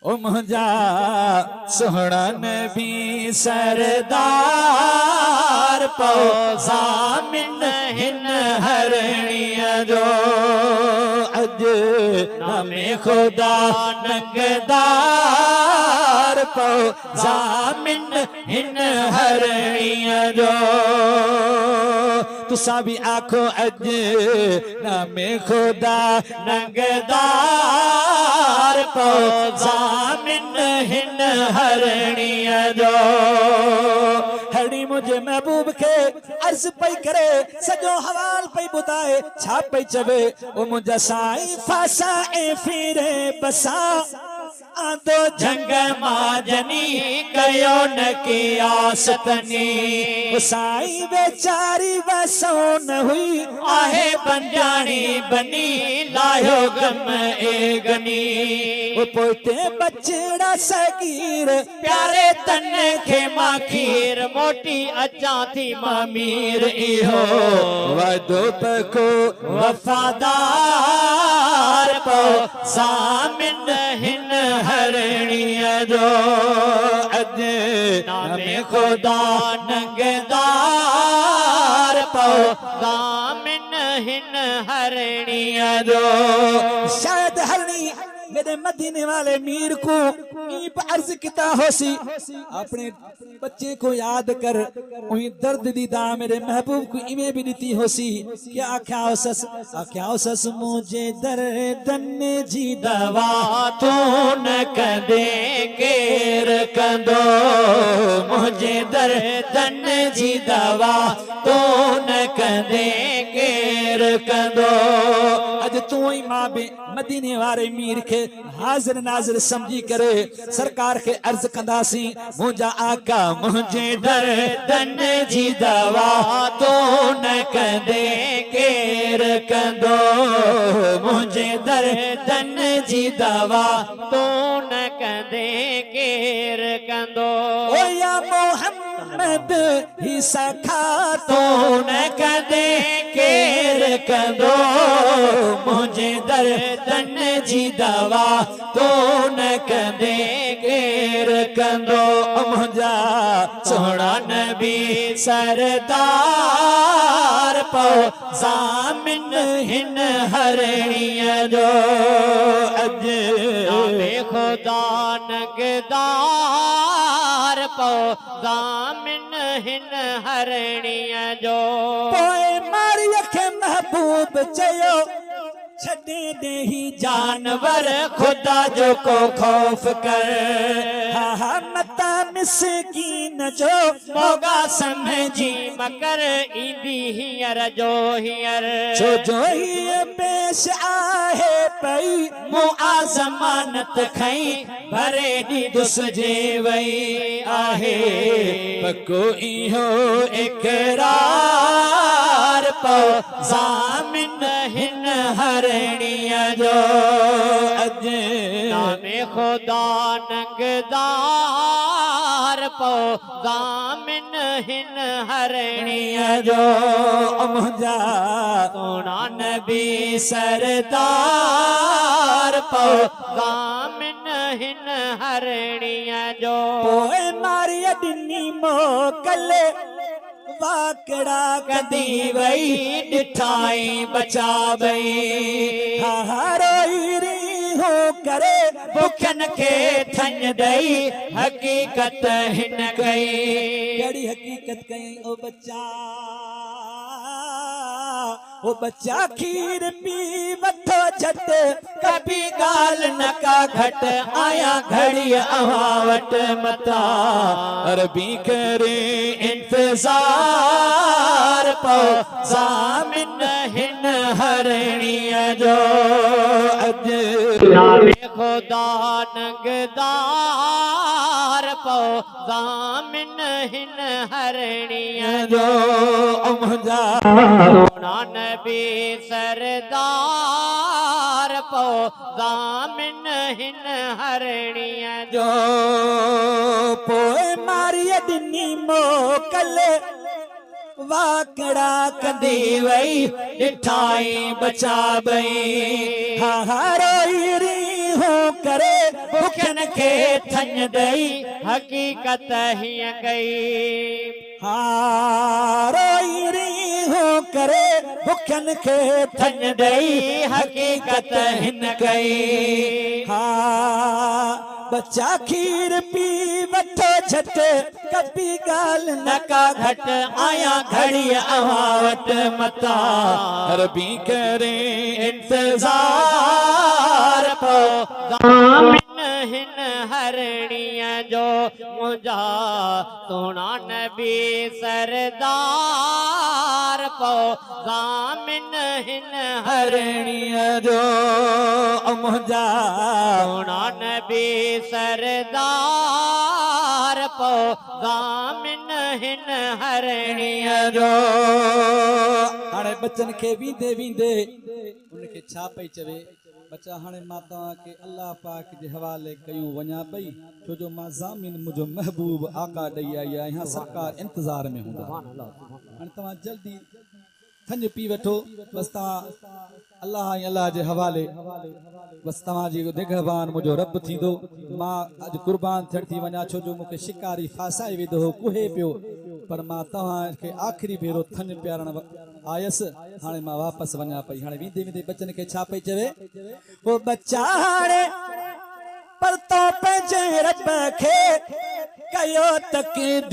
ओ मुंहिंजा सोहणा नबी सरदार पो ज़ामिन हिन हरणीअ जो अज नामे खुदा नंगदार पो ज़ामिन हिन हरणीअ जो तुसा भी आखो अज नामे खुदा नंगदार पो ज़ामिन हिन हरणीअ जो हरणी मुझे महबूब के अर्ज पई करे सजो हवाल पई बुधाए छा पई चवे ओ मुझा साईं फासा ए फिरे बसा आंदो जंग माजनी कयो न की आसतनी साईं बेचारी वसो न हुई आहे बंजानी बनी लायो गम ए गनी वो पोते बचड़ा सगीर प्यारे तन खे माखीर मोटी अचा थी मामीर इहो वदो पको वफादार पो ज़ामिन हिन हरणीअ जो अज नामे खुदा नंगदार पो ज़ामिन हिन हरणीअ जो शायद हरणी मेरे मदीने वाले मीर को अर्ज किता होसी अपने बच्चे को याद कर उही दर्द दी दा मेरे महबूब को इमे भी नीति होसी क्या आख्या होसस मुझे दर्दन जी दवा तो न कदे केर कंदो मुझे दर्दन जी दवा तो न कदे केर कंदो अज तू ही मां बे मदीने वाले मीर के हाजिर नाजिर समझी करे सरकार के अर्ज कंदासी मुझा आका मुझे दर्दन जी दवा तो न कदे केर कंदो मुझे दर्दन जी दवा तो न कदे केर कंदो ओ या मोहम्मद ही सखा तो न कदे केर कंदो मुझे दर्दन जी दवा तो न कदे केर कंदो मुझा सोहणा नबी सरदार पो ज़ामिन हिन हरणीअ जो अज नामे खुदा नंगदार पो ज़ामिन हिन हरणीअ जो पोइ मारिय खे महबूब चयो छॾे दे ही जानवर खुदा जो को खौफ कर हा हा मता मिसकीन जो मोगा समझी मकर ईंदी हींअर जो हींअर छो जो हीअ पेश आहे पई मूं ज़मानत खई भरे ॾींदुस जे वई आहे पको इहो इकरार पो ज़ामिन हिन हरणीअ जो अज नामे खुदा नंगदार पो ज़ामिन हिन हरणीअ जो मुंहिंजा सोहणा नबी सरदार पो ज़ामिन हिन हरणीअ जो पोइ मारिय ॾिनी मोकल वाकड़ा कदी वई ॾिठाई बचा वई हारोई री हो करे बुखन के थन दई हकीकत हिन कई कड़ी हकीकत कई ओ बच्चा खीर पी वठो झट कभी गाल न का घट आया घड़ी अवावट मता अरबी करे इंतजार पो ज़ामिन हिन हरणीअ जो अज नामे खुदा नंगदार पो ज़ामिन हिन हरणीअ जो मुंहिंजा सोहणा नबी सरदार पो ज़ामिन हिन हरणीअ जो पोइ मारिय ॾिनी मोकल वाकड़ा कंदी वई ॾिठाई बचा बई हारोई री हो करे भुखन खे थन दई हकीकत हीअं कई हाँ रोई रही हो करे भुखन खे थन दई हकीकत हिन कई हाँ बच्चा खीर पी वठो झट कभी गाल न का घट आया घड़ी अवावट मता रबी करे इंतजार पो हिन हरणीअ जो मुंहिंजा सोना नबी सरदार पो ज़ामिन हिन हरणीअ जो मुंहिंजा सोना नबी सरदार पो ज़ामिन हिन हरणीअ जो हाणे बच्चन खे वींदे वींदे उनखे छा पई चवे बच्चा हाणे मां तव्हांखे अल्लाह पाक जे हवाले कयूं वञा पई छो जो मां ज़ामिन मुंहिंजो महबूब आका ॾेई आई आहियां सरकार इंतज़ार में हूंदा हाणे तव्हां जल्दी थञ पी वठो बसि तव्हां अल्लाह ऐं अल्लाह जे हवाले बसि तव्हांजी निगहबान मुंहिंजो रब थींदो मां अॼु क़ुर्बान थियण थी वञा छो जो मूंखे शिकारी फासाए विधो हो कुहे पियो पर मां तव्हांखे आख़िरी भेरो थञ पियारण आयसि हाणे मां वापसि वञा पई हाणे वेंदे वेंदे बच्चन खे छा पई चवे पोइ बच्चा हाणे पर तो पंहिंजे रब खे कयो तकदीर